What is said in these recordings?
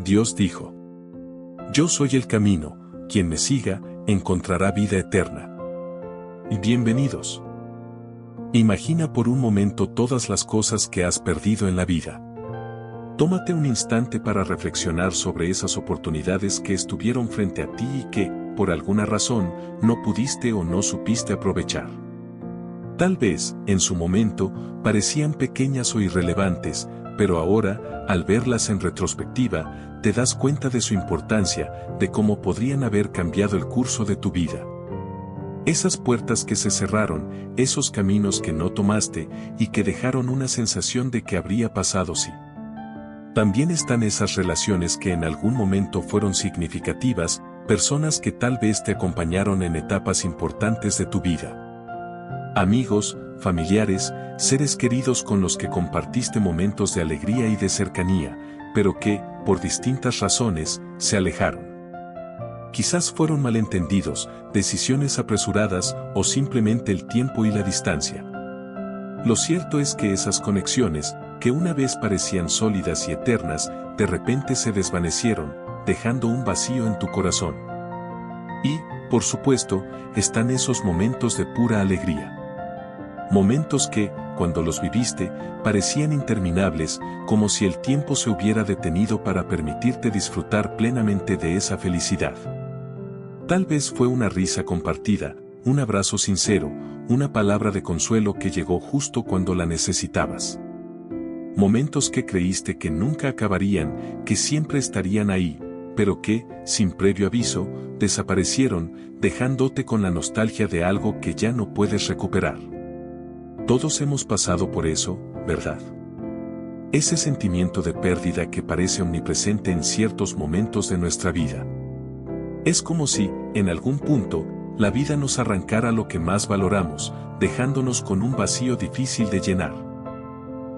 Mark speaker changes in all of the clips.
Speaker 1: Dios dijo: Yo soy el camino, quien me siga, encontrará vida eterna. Y bienvenidos. Imagina por un momento todas las cosas que has perdido en la vida. Tómate un instante para reflexionar sobre esas oportunidades que estuvieron frente a ti y que, por alguna razón, no pudiste o no supiste aprovechar. Tal vez, en su momento, parecían pequeñas o irrelevantes, pero ahora, al verlas en retrospectiva, te das cuenta de su importancia, de cómo podrían haber cambiado el curso de tu vida. Esas puertas que se cerraron, esos caminos que no tomaste y que dejaron una sensación de que habría pasado si. También están esas relaciones que en algún momento fueron significativas, personas que tal vez te acompañaron en etapas importantes de tu vida. Amigos, familiares, seres queridos con los que compartiste momentos de alegría y de cercanía, pero que, por distintas razones, se alejaron. Quizás fueron malentendidos, decisiones apresuradas o simplemente el tiempo y la distancia. Lo cierto es que esas conexiones, que una vez parecían sólidas y eternas, de repente se desvanecieron, dejando un vacío en tu corazón. Y, por supuesto, están esos momentos de pura alegría. Momentos que, cuando los viviste, parecían interminables, como si el tiempo se hubiera detenido para permitirte disfrutar plenamente de esa felicidad. Tal vez fue una risa compartida, un abrazo sincero, una palabra de consuelo que llegó justo cuando la necesitabas. Momentos que creíste que nunca acabarían, que siempre estarían ahí, pero que, sin previo aviso, desaparecieron, dejándote con la nostalgia de algo que ya no puedes recuperar. Todos hemos pasado por eso, ¿verdad? Ese sentimiento de pérdida que parece omnipresente en ciertos momentos de nuestra vida. Es como si, en algún punto, la vida nos arrancara lo que más valoramos, dejándonos con un vacío difícil de llenar.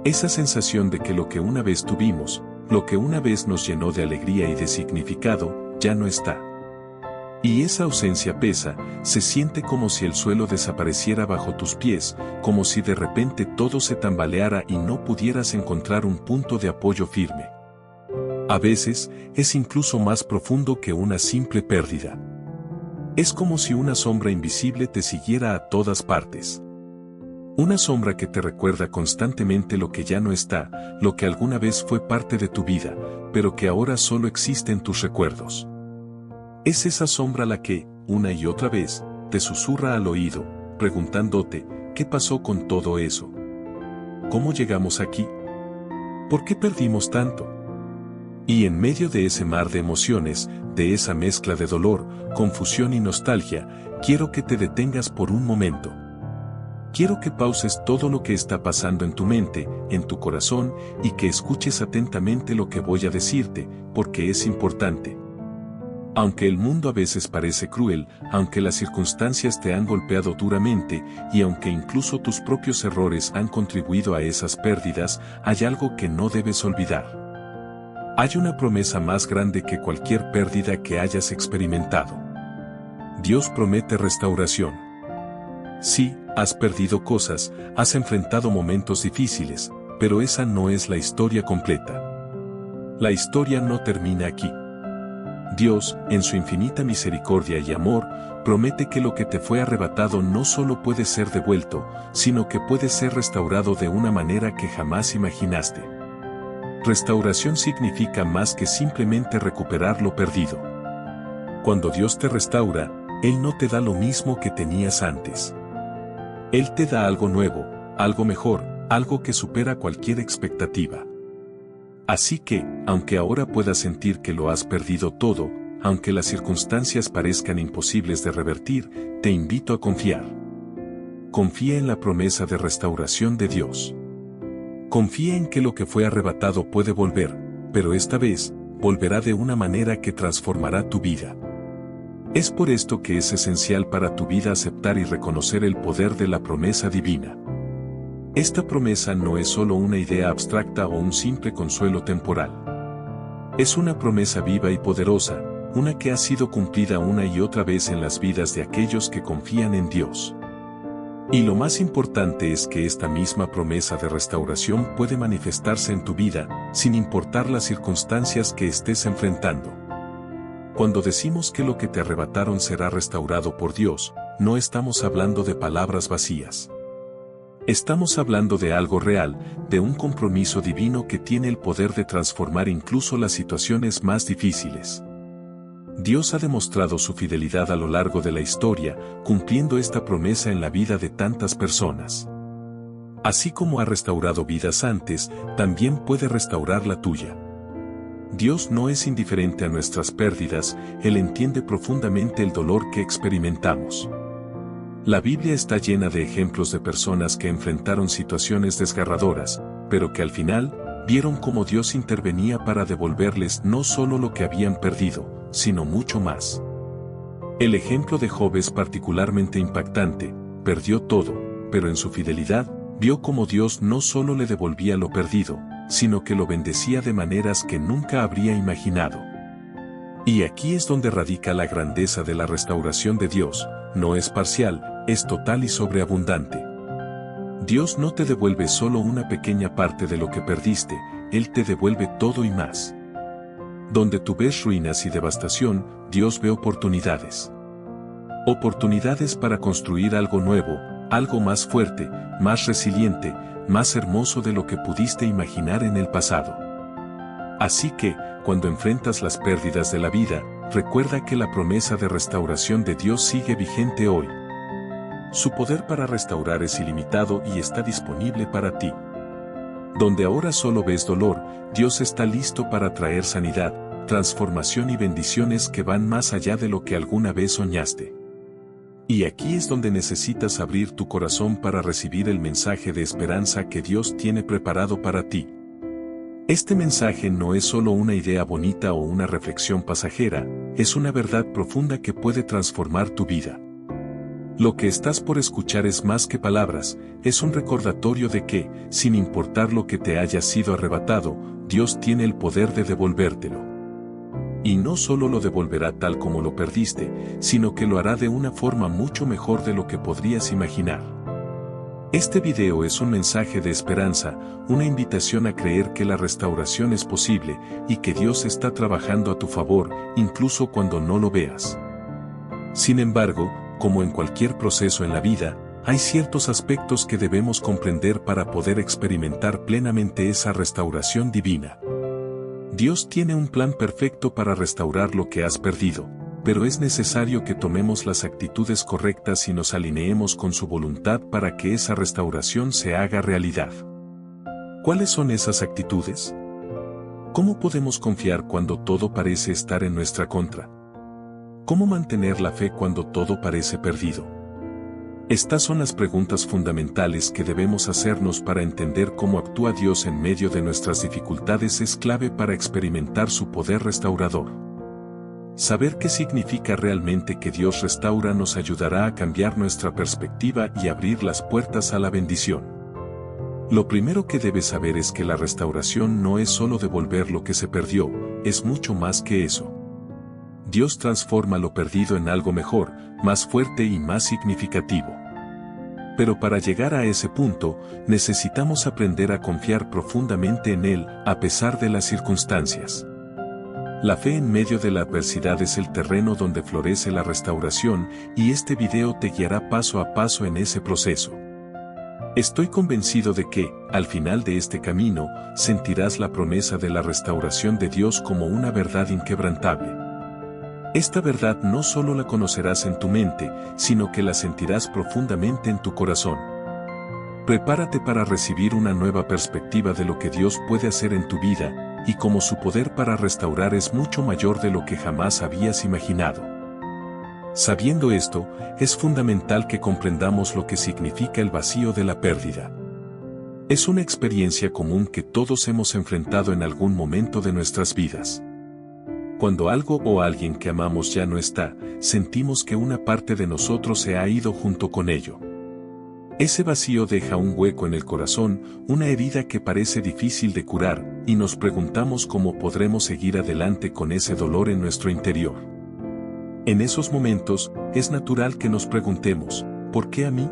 Speaker 1: Esa sensación de que lo que una vez tuvimos, lo que una vez nos llenó de alegría y de significado, ya no está. Y esa ausencia pesa, se siente como si el suelo desapareciera bajo tus pies, como si de repente todo se tambaleara y no pudieras encontrar un punto de apoyo firme. A veces, es incluso más profundo que una simple pérdida. Es como si una sombra invisible te siguiera a todas partes. Una sombra que te recuerda constantemente lo que ya no está, lo que alguna vez fue parte de tu vida, pero que ahora solo existe en tus recuerdos. Es esa sombra la que, una y otra vez, te susurra al oído, preguntándote, ¿qué pasó con todo eso? ¿Cómo llegamos aquí? ¿Por qué perdimos tanto? Y en medio de ese mar de emociones, de esa mezcla de dolor, confusión y nostalgia, quiero que te detengas por un momento. Quiero que pauses todo lo que está pasando en tu mente, en tu corazón, y que escuches atentamente lo que voy a decirte, porque es importante. Aunque el mundo a veces parece cruel, aunque las circunstancias te han golpeado duramente, y aunque incluso tus propios errores han contribuido a esas pérdidas, hay algo que no debes olvidar. Hay una promesa más grande que cualquier pérdida que hayas experimentado. Dios promete restauración. Sí, has perdido cosas, has enfrentado momentos difíciles, pero esa no es la historia completa. La historia no termina aquí. Dios, en su infinita misericordia y amor, promete que lo que te fue arrebatado no solo puede ser devuelto, sino que puede ser restaurado de una manera que jamás imaginaste. Restauración significa más que simplemente recuperar lo perdido. Cuando Dios te restaura, Él no te da lo mismo que tenías antes. Él te da algo nuevo, algo mejor, algo que supera cualquier expectativa. Así que, aunque ahora puedas sentir que lo has perdido todo, aunque las circunstancias parezcan imposibles de revertir, te invito a confiar. Confía en la promesa de restauración de Dios. Confía en que lo que fue arrebatado puede volver, pero esta vez, volverá de una manera que transformará tu vida. Es por esto que es esencial para tu vida aceptar y reconocer el poder de la promesa divina. Esta promesa no es solo una idea abstracta o un simple consuelo temporal. Es una promesa viva y poderosa, una que ha sido cumplida una y otra vez en las vidas de aquellos que confían en Dios. Y lo más importante es que esta misma promesa de restauración puede manifestarse en tu vida, sin importar las circunstancias que estés enfrentando. Cuando decimos que lo que te arrebataron será restaurado por Dios, no estamos hablando de palabras vacías. Estamos hablando de algo real, de un compromiso divino que tiene el poder de transformar incluso las situaciones más difíciles. Dios ha demostrado su fidelidad a lo largo de la historia, cumpliendo esta promesa en la vida de tantas personas. Así como ha restaurado vidas antes, también puede restaurar la tuya. Dios no es indiferente a nuestras pérdidas, Él entiende profundamente el dolor que experimentamos. La Biblia está llena de ejemplos de personas que enfrentaron situaciones desgarradoras, pero que al final, vieron cómo Dios intervenía para devolverles no solo lo que habían perdido, sino mucho más. El ejemplo de Job es particularmente impactante, perdió todo, pero en su fidelidad, vio cómo Dios no solo le devolvía lo perdido, sino que lo bendecía de maneras que nunca habría imaginado. Y aquí es donde radica la grandeza de la restauración de Dios, no es parcial, es total y sobreabundante. Dios no te devuelve solo una pequeña parte de lo que perdiste, Él te devuelve todo y más. Donde tú ves ruinas y devastación, Dios ve oportunidades. Oportunidades para construir algo nuevo, algo más fuerte, más resiliente, más hermoso de lo que pudiste imaginar en el pasado. Así que, cuando enfrentas las pérdidas de la vida, recuerda que la promesa de restauración de Dios sigue vigente hoy. Su poder para restaurar es ilimitado y está disponible para ti. Donde ahora solo ves dolor, Dios está listo para traer sanidad, transformación y bendiciones que van más allá de lo que alguna vez soñaste. Y aquí es donde necesitas abrir tu corazón para recibir el mensaje de esperanza que Dios tiene preparado para ti. Este mensaje no es solo una idea bonita o una reflexión pasajera, es una verdad profunda que puede transformar tu vida. Lo que estás por escuchar es más que palabras, es un recordatorio de que, sin importar lo que te haya sido arrebatado, Dios tiene el poder de devolvértelo. Y no solo lo devolverá tal como lo perdiste, sino que lo hará de una forma mucho mejor de lo que podrías imaginar. Este video es un mensaje de esperanza, una invitación a creer que la restauración es posible y que Dios está trabajando a tu favor, incluso cuando no lo veas. Sin embargo, como en cualquier proceso en la vida, hay ciertos aspectos que debemos comprender para poder experimentar plenamente esa restauración divina. Dios tiene un plan perfecto para restaurar lo que has perdido, pero es necesario que tomemos las actitudes correctas y nos alineemos con su voluntad para que esa restauración se haga realidad. ¿Cuáles son esas actitudes? ¿Cómo podemos confiar cuando todo parece estar en nuestra contra? ¿Cómo mantener la fe cuando todo parece perdido? Estas son las preguntas fundamentales que debemos hacernos para entender cómo actúa Dios en medio de nuestras dificultades es clave para experimentar su poder restaurador. Saber qué significa realmente que Dios restaura nos ayudará a cambiar nuestra perspectiva y abrir las puertas a la bendición. Lo primero que debes saber es que la restauración no es solo devolver lo que se perdió, es mucho más que eso. Dios transforma lo perdido en algo mejor, más fuerte y más significativo. Pero para llegar a ese punto, necesitamos aprender a confiar profundamente en Él, a pesar de las circunstancias. La fe en medio de la adversidad es el terreno donde florece la restauración, y este video te guiará paso a paso en ese proceso. Estoy convencido de que, al final de este camino, sentirás la promesa de la restauración de Dios como una verdad inquebrantable. Esta verdad no solo la conocerás en tu mente, sino que la sentirás profundamente en tu corazón. Prepárate para recibir una nueva perspectiva de lo que Dios puede hacer en tu vida, y cómo su poder para restaurar es mucho mayor de lo que jamás habías imaginado. Sabiendo esto, es fundamental que comprendamos lo que significa el vacío de la pérdida. Es una experiencia común que todos hemos enfrentado en algún momento de nuestras vidas. Cuando algo o alguien que amamos ya no está, sentimos que una parte de nosotros se ha ido junto con ello. Ese vacío deja un hueco en el corazón, una herida que parece difícil de curar, y nos preguntamos cómo podremos seguir adelante con ese dolor en nuestro interior. En esos momentos, es natural que nos preguntemos, ¿por qué a mí?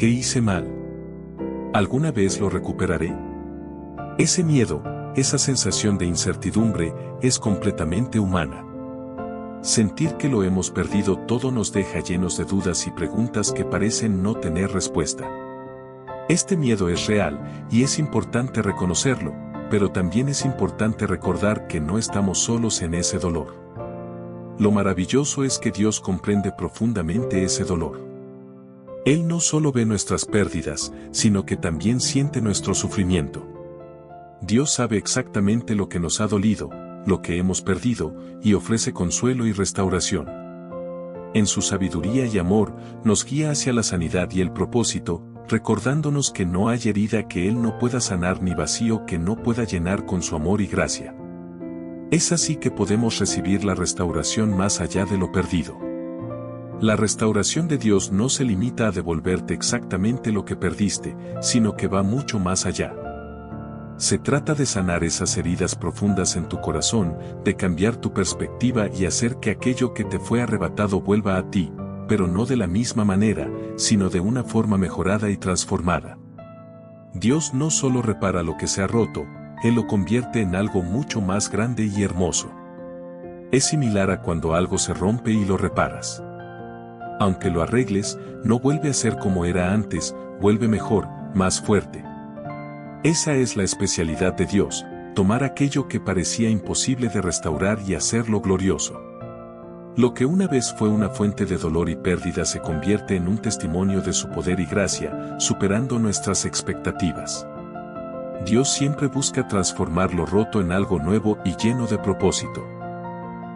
Speaker 1: ¿Qué hice mal? ¿Alguna vez lo recuperaré? Ese miedo, esa sensación de incertidumbre, es completamente humana. Sentir que lo hemos perdido todo nos deja llenos de dudas y preguntas que parecen no tener respuesta. Este miedo es real, y es importante reconocerlo, pero también es importante recordar que no estamos solos en ese dolor. Lo maravilloso es que Dios comprende profundamente ese dolor. Él no solo ve nuestras pérdidas, sino que también siente nuestro sufrimiento. Dios sabe exactamente lo que nos ha dolido, lo que hemos perdido, y ofrece consuelo y restauración. En su sabiduría y amor, nos guía hacia la sanidad y el propósito, recordándonos que no hay herida que Él no pueda sanar ni vacío que no pueda llenar con su amor y gracia. Es así que podemos recibir la restauración más allá de lo perdido. La restauración de Dios no se limita a devolverte exactamente lo que perdiste, sino que va mucho más allá. Se trata de sanar esas heridas profundas en tu corazón, de cambiar tu perspectiva y hacer que aquello que te fue arrebatado vuelva a ti, pero no de la misma manera, sino de una forma mejorada y transformada. Dios no solo repara lo que se ha roto, Él lo convierte en algo mucho más grande y hermoso. Es similar a cuando algo se rompe y lo reparas. Aunque lo arregles, no vuelve a ser como era antes, vuelve mejor, más fuerte. Esa es la especialidad de Dios, tomar aquello que parecía imposible de restaurar y hacerlo glorioso. Lo que una vez fue una fuente de dolor y pérdida se convierte en un testimonio de su poder y gracia, superando nuestras expectativas. Dios siempre busca transformar lo roto en algo nuevo y lleno de propósito.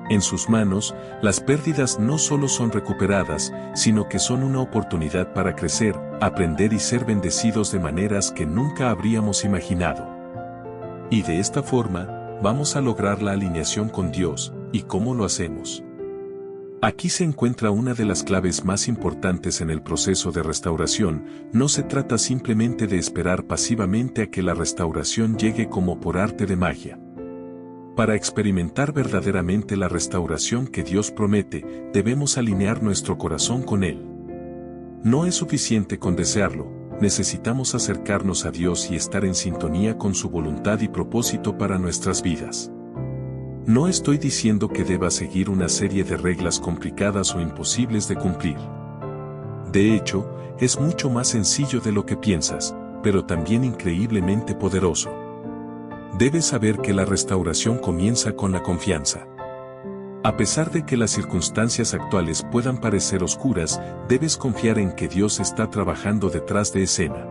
Speaker 1: En sus manos, las pérdidas no solo son recuperadas, sino que son una oportunidad para crecer, aprender y ser bendecidos de maneras que nunca habríamos imaginado. Y de esta forma, vamos a lograr la alineación con Dios. ¿Y cómo lo hacemos? Aquí se encuentra una de las claves más importantes en el proceso de restauración. No se trata simplemente de esperar pasivamente a que la restauración llegue como por arte de magia. Para experimentar verdaderamente la restauración que Dios promete, debemos alinear nuestro corazón con Él. No es suficiente con desearlo, necesitamos acercarnos a Dios y estar en sintonía con su voluntad y propósito para nuestras vidas. No estoy diciendo que debas seguir una serie de reglas complicadas o imposibles de cumplir. De hecho, es mucho más sencillo de lo que piensas, pero también increíblemente poderoso. Debes saber que la restauración comienza con la confianza. A pesar de que las circunstancias actuales puedan parecer oscuras, debes confiar en que Dios está trabajando detrás de escena.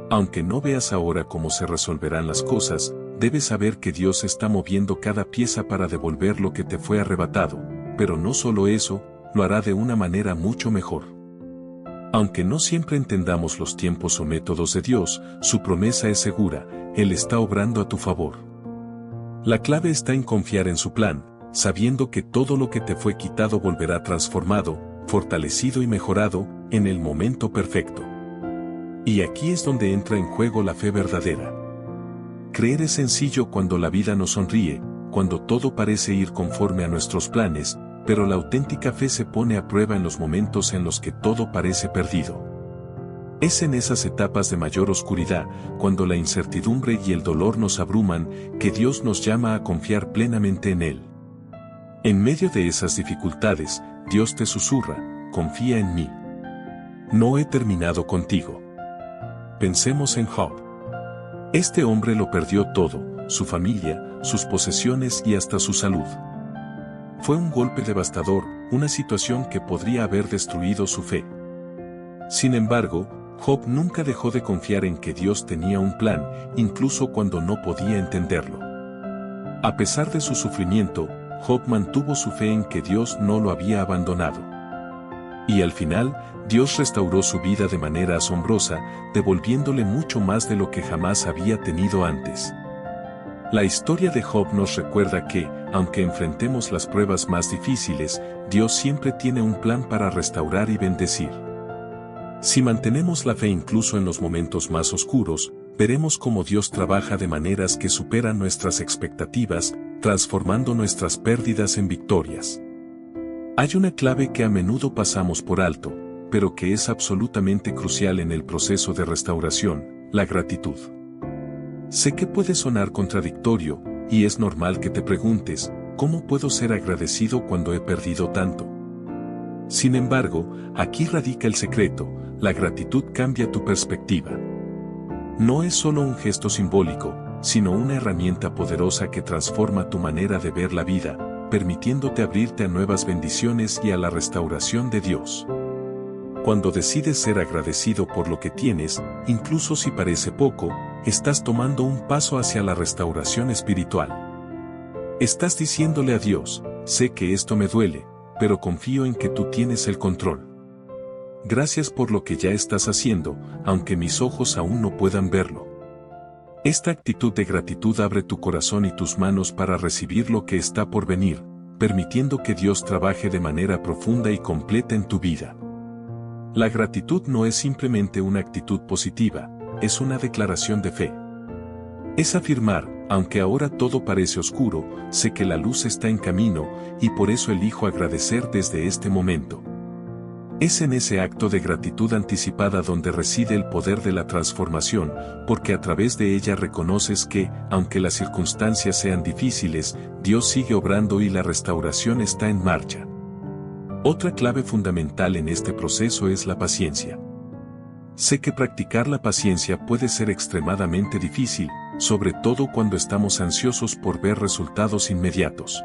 Speaker 1: Aunque no veas ahora cómo se resolverán las cosas, debes saber que Dios está moviendo cada pieza para devolver lo que te fue arrebatado, pero no solo eso, lo hará de una manera mucho mejor. Aunque no siempre entendamos los tiempos o métodos de Dios, su promesa es segura, Él está obrando a tu favor. La clave está en confiar en su plan, sabiendo que todo lo que te fue quitado volverá transformado, fortalecido y mejorado, en el momento perfecto. Y aquí es donde entra en juego la fe verdadera. Creer es sencillo cuando la vida nos sonríe, cuando todo parece ir conforme a nuestros planes, pero la auténtica fe se pone a prueba en los momentos en los que todo parece perdido. Es en esas etapas de mayor oscuridad, cuando la incertidumbre y el dolor nos abruman, que Dios nos llama a confiar plenamente en Él. En medio de esas dificultades, Dios te susurra, confía en mí. No he terminado contigo. Pensemos en Job. Este hombre lo perdió todo, su familia, sus posesiones y hasta su salud. Fue un golpe devastador, una situación que podría haber destruido su fe. Sin embargo, Job nunca dejó de confiar en que Dios tenía un plan, incluso cuando no podía entenderlo. A pesar de su sufrimiento, Job mantuvo su fe en que Dios no lo había abandonado. Y al final, Dios restauró su vida de manera asombrosa, devolviéndole mucho más de lo que jamás había tenido antes. La historia de Job nos recuerda que, aunque enfrentemos las pruebas más difíciles, Dios siempre tiene un plan para restaurar y bendecir. Si mantenemos la fe incluso en los momentos más oscuros, veremos cómo Dios trabaja de maneras que superan nuestras expectativas, transformando nuestras pérdidas en victorias. Hay una clave que a menudo pasamos por alto: pero que es absolutamente crucial en el proceso de restauración: la gratitud. Sé que puede sonar contradictorio, y es normal que te preguntes, ¿cómo puedo ser agradecido cuando he perdido tanto? Sin embargo, aquí radica el secreto: la gratitud cambia tu perspectiva. No es solo un gesto simbólico, sino una herramienta poderosa que transforma tu manera de ver la vida, permitiéndote abrirte a nuevas bendiciones y a la restauración de Dios. Cuando decides ser agradecido por lo que tienes, incluso si parece poco, estás tomando un paso hacia la restauración espiritual. Estás diciéndole a Dios: sé que esto me duele, pero confío en que tú tienes el control. Gracias por lo que ya estás haciendo, aunque mis ojos aún no puedan verlo. Esta actitud de gratitud abre tu corazón y tus manos para recibir lo que está por venir, permitiendo que Dios trabaje de manera profunda y completa en tu vida. La gratitud no es simplemente una actitud positiva, es una declaración de fe. Es afirmar: aunque ahora todo parece oscuro, sé que la luz está en camino, y por eso elijo agradecer desde este momento. Es en ese acto de gratitud anticipada donde reside el poder de la transformación, porque a través de ella reconoces que, aunque las circunstancias sean difíciles, Dios sigue obrando y la restauración está en marcha. Otra clave fundamental en este proceso es la paciencia. Sé que practicar la paciencia puede ser extremadamente difícil, sobre todo cuando estamos ansiosos por ver resultados inmediatos.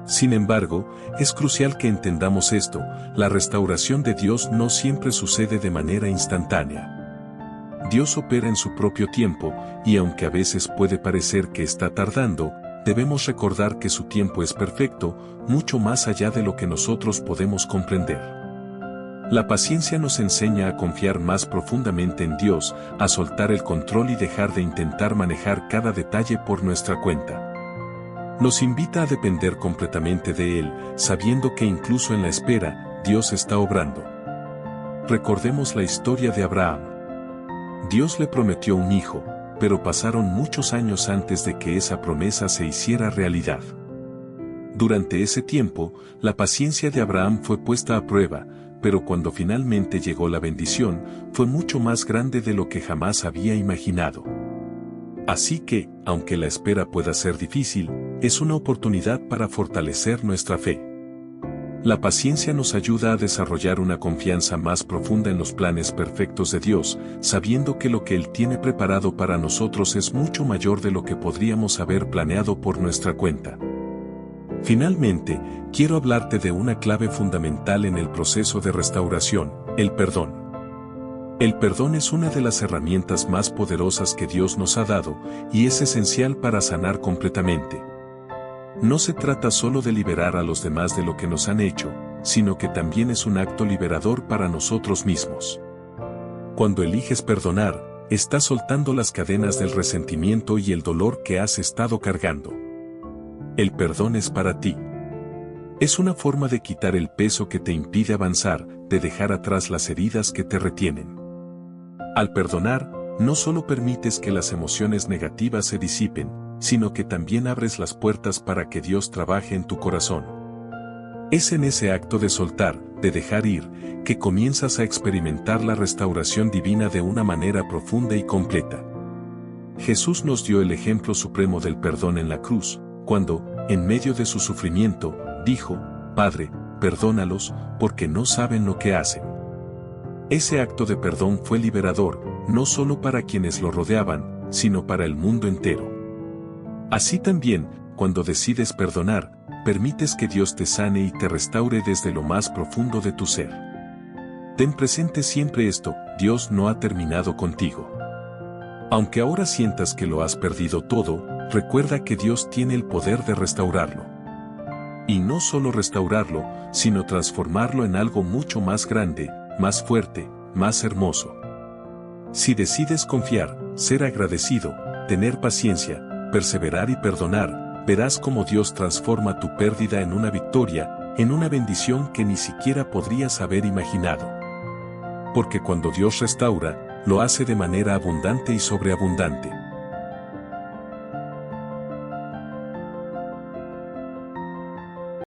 Speaker 1: Sin embargo, es crucial que entendamos esto: la restauración de Dios no siempre sucede de manera instantánea. Dios opera en su propio tiempo, y aunque a veces puede parecer que está tardando, debemos recordar que su tiempo es perfecto, mucho más allá de lo que nosotros podemos comprender. La paciencia nos enseña a confiar más profundamente en Dios, a soltar el control y dejar de intentar manejar cada detalle por nuestra cuenta. Nos invita a depender completamente de Él, sabiendo que incluso en la espera, Dios está obrando. Recordemos la historia de Abraham. Dios le prometió un hijo, pero pasaron muchos años antes de que esa promesa se hiciera realidad. Durante ese tiempo, la paciencia de Abraham fue puesta a prueba, pero cuando finalmente llegó la bendición, fue mucho más grande de lo que jamás había imaginado. Así que, aunque la espera pueda ser difícil, es una oportunidad para fortalecer nuestra fe. La paciencia nos ayuda a desarrollar una confianza más profunda en los planes perfectos de Dios, sabiendo que lo que Él tiene preparado para nosotros es mucho mayor de lo que podríamos haber planeado por nuestra cuenta. Finalmente, quiero hablarte de una clave fundamental en el proceso de restauración: el perdón. El perdón es una de las herramientas más poderosas que Dios nos ha dado, y es esencial para sanar completamente. No se trata solo de liberar a los demás de lo que nos han hecho, sino que también es un acto liberador para nosotros mismos. Cuando eliges perdonar, estás soltando las cadenas del resentimiento y el dolor que has estado cargando. El perdón es para ti. Es una forma de quitar el peso que te impide avanzar, de dejar atrás las heridas que te retienen. Al perdonar, no solo permites que las emociones negativas se disipen, sino que también abres las puertas para que Dios trabaje en tu corazón. Es en ese acto de soltar, de dejar ir, que comienzas a experimentar la restauración divina de una manera profunda y completa. Jesús nos dio el ejemplo supremo del perdón en la cruz, cuando, en medio de su sufrimiento, dijo: Padre, perdónalos, porque no saben lo que hacen. Ese acto de perdón fue liberador, no solo para quienes lo rodeaban, sino para el mundo entero. Así también, cuando decides perdonar, permites que Dios te sane y te restaure desde lo más profundo de tu ser. Ten presente siempre esto: Dios no ha terminado contigo. Aunque ahora sientas que lo has perdido todo, recuerda que Dios tiene el poder de restaurarlo. Y no solo restaurarlo, sino transformarlo en algo mucho más grande, más fuerte, más hermoso. Si decides confiar, ser agradecido, tener paciencia, perseverar y perdonar, verás cómo Dios transforma tu pérdida en una victoria, en una bendición que ni siquiera podrías haber imaginado. Porque cuando Dios restaura, lo hace de manera abundante y sobreabundante.